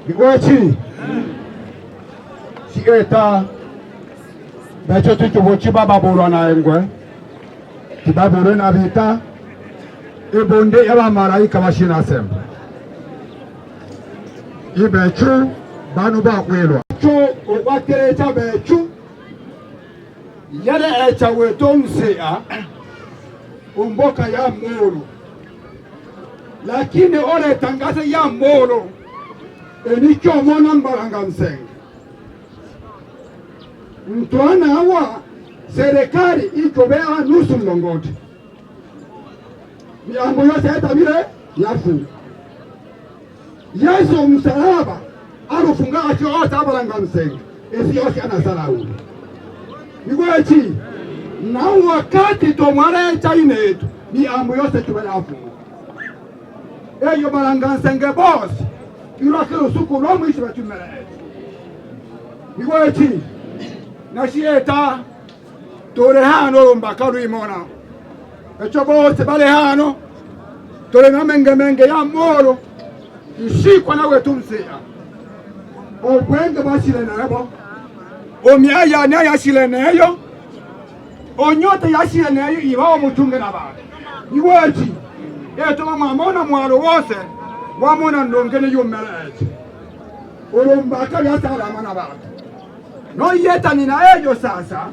Igwechi Sigeta Becho tuchubochi baba bolo na engwe Kibaburo na vita Ibonde eba malaika mashina sembe Ibechu Banu ba kwelwa Chu wakere bechu Yale echa wetonse umboka ya moro lakini ole tangaza ya moro enicho mona mbaranga msenge mtuana hawa serikali ikobea nusu mlongoti miambo yote hata vile yafu Yesu msalaba arufunga acho abaranga msenge esi yote anasalamu Igwechi na wakati tomare chaine yetu ni ambu yose tubalafu eyo barangansenge boss irakero suku lomu ishi batumere Igwechi na shieta tore hano mbakaru imona echo boss bale hano tore na menge ya moro ishikwa na wetu msia obwenge bashile na ebo omiaya na yashile na yo onyote yashile nayo ibaho mutunge nabantu Igwechi eto mamona mwaro wose wamona ndongene yumeleze urumbaka byasala mana bantu no yeta nina ejo sasa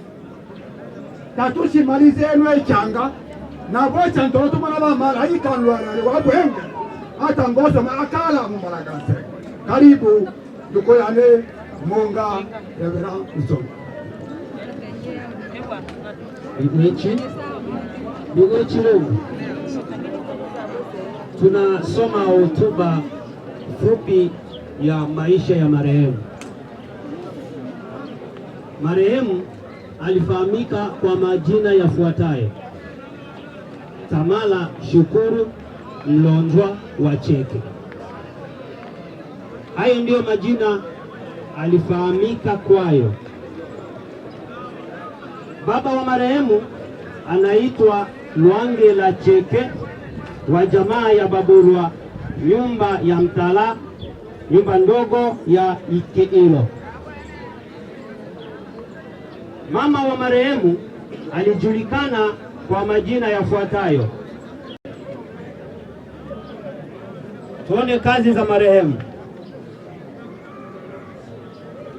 tatushimalize eno echanga na bocha ntoro tumana ba malaika nlwana wabwenge hata ngoso akala mu malaganse karibu dukoyane monga evera uso Igwechi leo tunasoma hotuba fupi ya maisha ya marehemu. Marehemu alifahamika kwa majina yafuatayo: Tamala Shukuru Mlonjwa Wacheke. Hayo ndiyo majina alifahamika kwayo. Baba wa marehemu anaitwa Lwangela Cheke wa jamaa ya Baburwa, nyumba ya Mtala, nyumba ndogo ya Ikeilo. Mama wa marehemu alijulikana kwa majina yafuatayo. Tuone kazi za marehemu.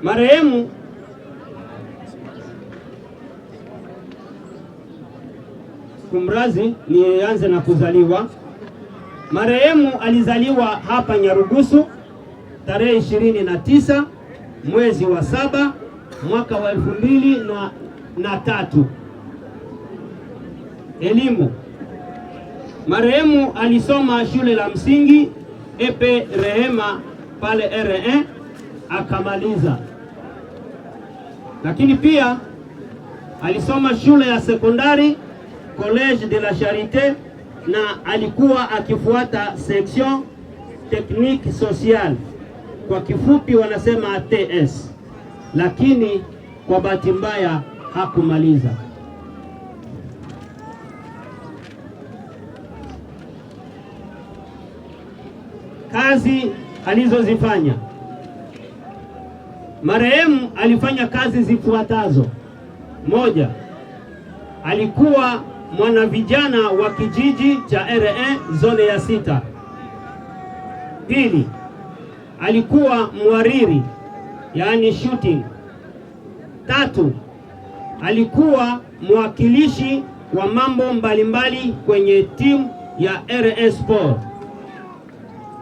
Marehemu kumrazi nianze na kuzaliwa. Marehemu alizaliwa hapa Nyarugusu tarehe 29 mwezi wa 7 mwaka wa 2003. Elimu. Marehemu alisoma shule la msingi Epe Rehema pale R1 akamaliza, lakini pia alisoma shule ya sekondari Collège de la Charité na alikuwa akifuata section technique sociale, kwa kifupi wanasema TS, lakini kwa bahati mbaya hakumaliza. Kazi alizozifanya. Marehemu alifanya kazi zifuatazo: moja, alikuwa mwana vijana wa kijiji cha R1 zone ya 6. Pili, alikuwa mwariri, yaani shooting. Tatu, alikuwa mwakilishi wa mambo mbalimbali kwenye timu ya R1 Sport.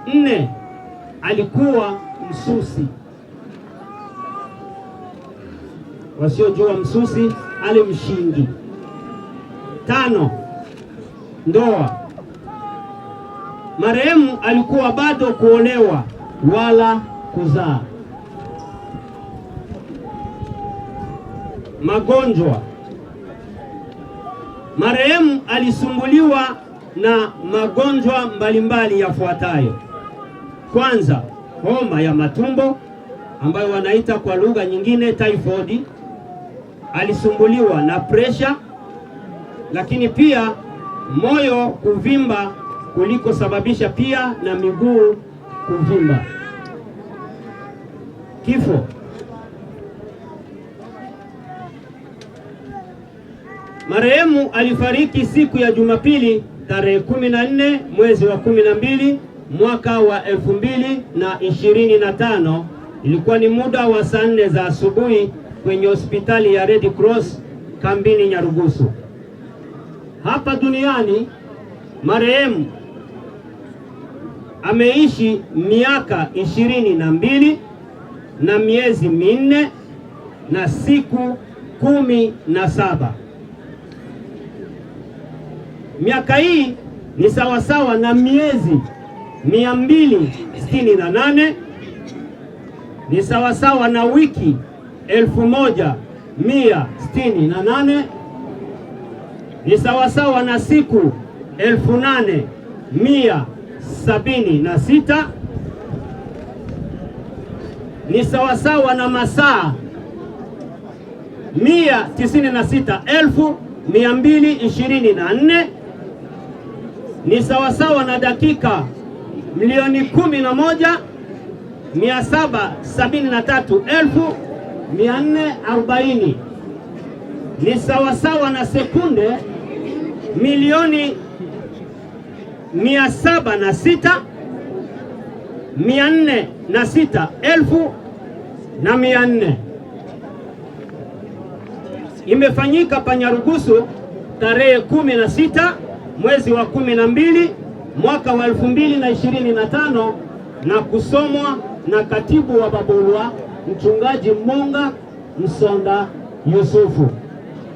4, alikuwa msusi. Wasiojua msusi, ale mshingi. 5, ndoa. Marehemu alikuwa bado kuolewa wala kuzaa. Magonjwa. Marehemu alisumbuliwa na magonjwa mbalimbali yafuatayo. Kwanza, homa ya matumbo ambayo wanaita kwa lugha nyingine typhoid. Alisumbuliwa na pressure, lakini pia moyo kuvimba kuliko sababisha pia na miguu kuvimba. Kifo. Marehemu alifariki siku ya Jumapili tarehe 14 mwezi wa 12 mwaka wa 2025. Ilikuwa ni muda wa saa 4 za asubuhi kwenye hospitali ya Red Cross kambini Nyarugusu. Hapa duniani marehemu ameishi miaka 22 na miezi 4 na siku 17. Miaka hii ni sawasawa na miezi 268, ni sawasawa na wiki 1168, ni sawasawa na siku 8176, ni sawasawa na masaa 196,224, ni sawasawa na dakika 1,11,773,440, ni sawasawa na sekunde 1,706,406,400. Imefanyika pa Nyarugusu tarehe 16 mwezi wa 12 mwaka wa 2025 na kusomwa na katibu wa Babolwa Mchungaji Monga Msonda Yusufu.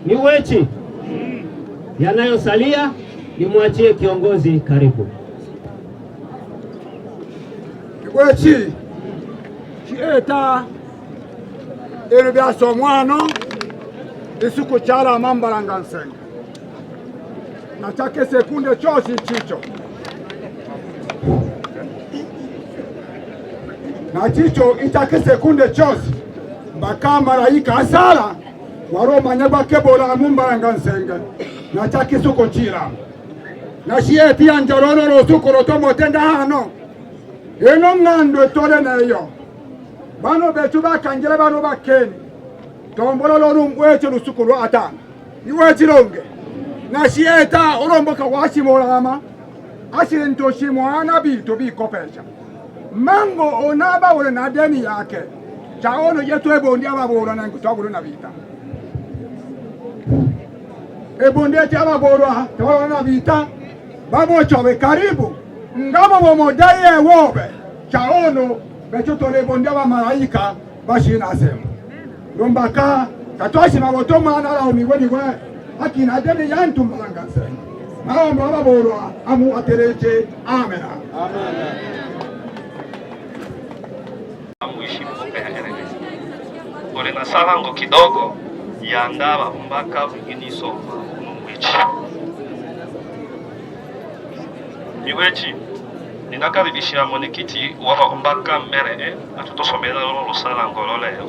Miwechi, yanayosalia nimwachie kiongozi. Karibu. Miwechi chieta eno byasomwano isuku chala mambalanga nsenga na chake sekunde chosi chicho na chicho itake sekunde chosi mpaka marayika asala waroma nyagwa kebola mumbalanga nsenga na chake suko chila na shieti anjororo suko rotomo tenda hano eno ngando tole nayo bano betu bakangela bano bakeni tombola lolumwecho lusuku lwa atano iwechi longe na shieta olomboka washimolama ashile ntoshimwana bitu bikopesha mango onaba ole na deni yake chaono yetu ebondi ababola na ngutagulu na bita ebondi ababola tawala na bita babo chobe karibu ngamo bomodaye wobe chaono becho tole bondi aba malaika bashina sema lombaka katwashi mabotoma na la miweni we akina deni yantu malanga sema maomba ababola amu atereche. Amen. Amen. Amuishi mboka ya herege ole na salango kidogo ya ndaba mpaka vinginiso mwichi miwechi ninakaribishia mwenyekiti wa mpaka mbere atutosomera lolo salango loleo.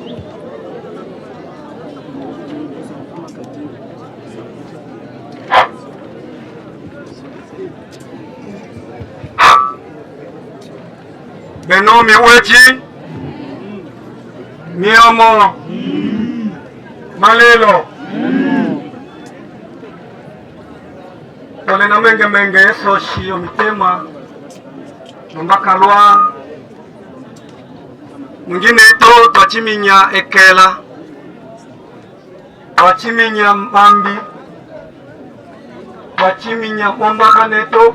Beno miwechi miomo malelo ole na menge eso shio mitema mbaka lwa mwingine to twachiminya ekela twachiminya mambi twachiminya mwambaka neto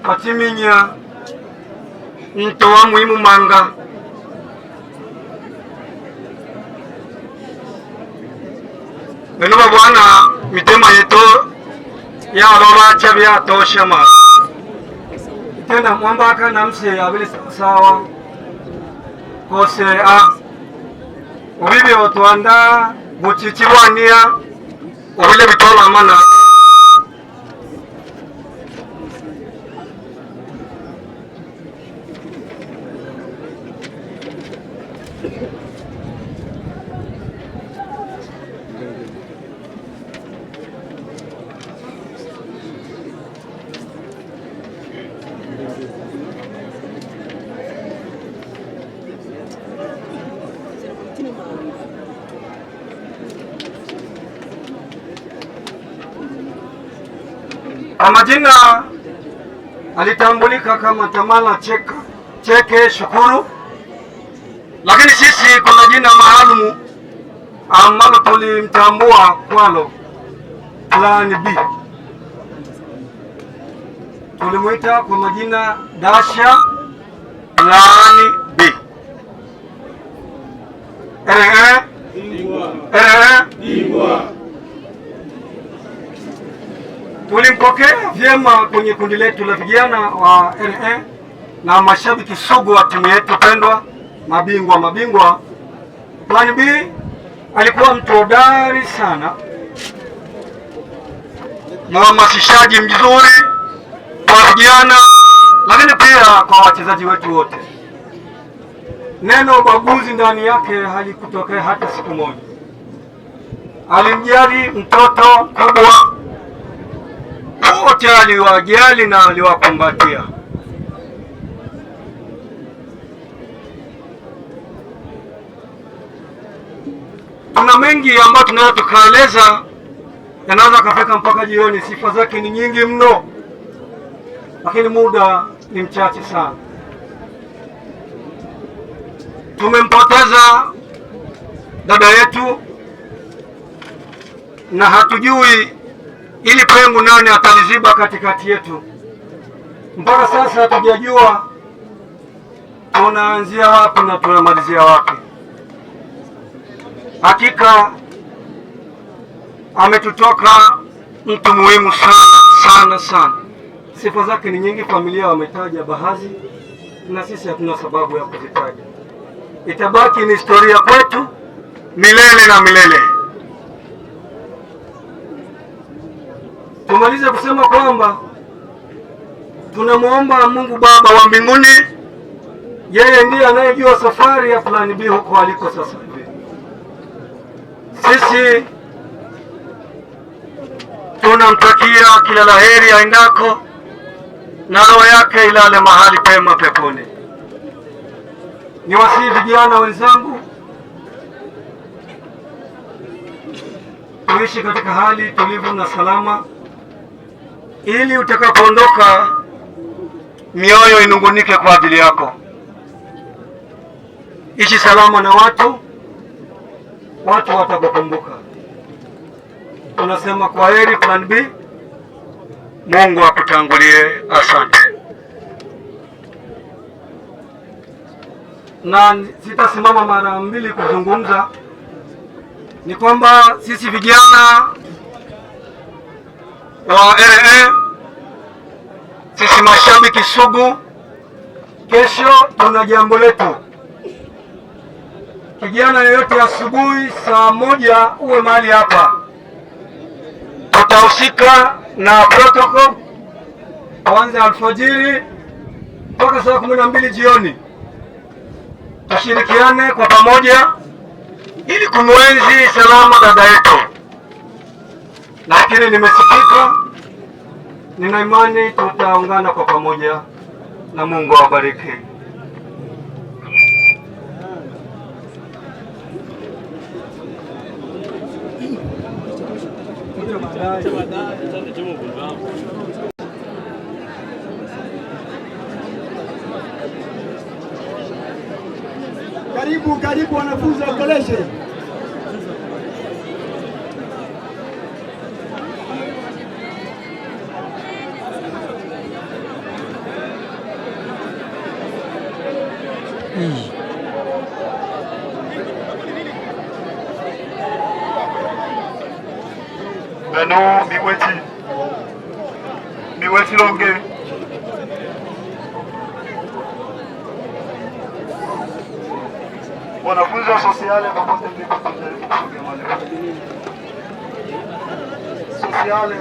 twachiminya ntoa muhimu manga beno babwana mitema yeto ya lola chabya toshama tena mwambaka namse abili sawa kose ubibi otwanda buchichibwania ubile bitola mana Kwa majina alitambulika kama Tamala Cheke Shukuru, lakini sisi kuna jina maalumu ambalo tulimtambua kwalo, Plan B. Tulimuita kwa majina Dasha Plan B. Tulimpokea vyema kwenye kundi letu la vijana wa RA na mashabiki sugu wa timu yetu pendwa, mabingwa. Plan B alikuwa mtu hodari sana, mhamasishaji mzuri kwa vijana, lakini pia kwa wachezaji wetu wote. Neno ubaguzi ndani yake halikutokea hata siku moja. Alimjali mtoto kubwa, wote aliwajali na aliwakumbatia. Kuna mengi ambayo tunaweza tukaeleza, yanaweza kafika mpaka jioni. Sifa zake ni nyingi mno, lakini muda ni mchache sana. Tumempoteza dada yetu na hatujui ili pengo nani ataliziba katikati yetu. Mpaka sasa hatujajua tunaanzia wapi na tunamalizia wapi. Hakika ametutoka mtu muhimu sana. Sifa zake ni nyingi, familia wametaja baadhi na sisi hatuna sababu ya kuzitaja. Itabaki ni historia kwetu milele na milele. Tumalize kusema kwamba tunamwomba Mungu Baba wa mbinguni, yeye ndiye anayejua safari ya Plan B huko aliko sasa hivi. Sisi tunamtakia kila laheri aendako, na roho yake ilale mahali pema peponi. Niwasihi vijana wenzangu, tuishi katika hali tulivu na salama, ili utakapoondoka mioyo inungunike kwa ajili yako. Ishi salama na watu watakukumbuka. Tunasema kwa heri Plan B. Mungu akutangulie. Asante. Na sitasimama mara mbili kuzungumza. Ni kwamba sisi vijana wa RA, sisi mashabiki sugu, kesho tuna jambo letu. Kijana yoyote asubuhi saa 1 uwe mahali hapa. Tutahusika na protocol kuanzia alfajiri mpaka saa 12 jioni. Tushirikiane kwa pamoja ili kumwenzi salama dada yetu. Lakini nimesikika, nina imani tutaungana kwa pamoja, na Mungu awabariki. Karibu wanafunzi wa college. Beno miweti longe wanafunzi wa sosiale popote mlipo, sosiale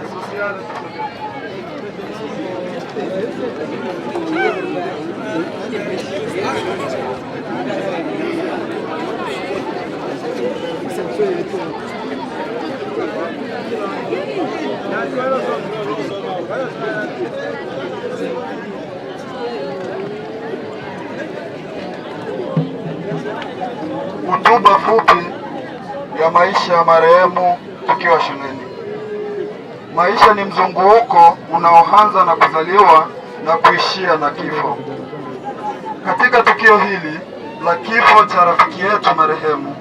hotuba fupi ya maisha ya marehemu tukiwa shuleni. Maisha ni mzunguko unaoanza na kuzaliwa na kuishia na kifo. Katika tukio hili la kifo cha rafiki yetu marehemu,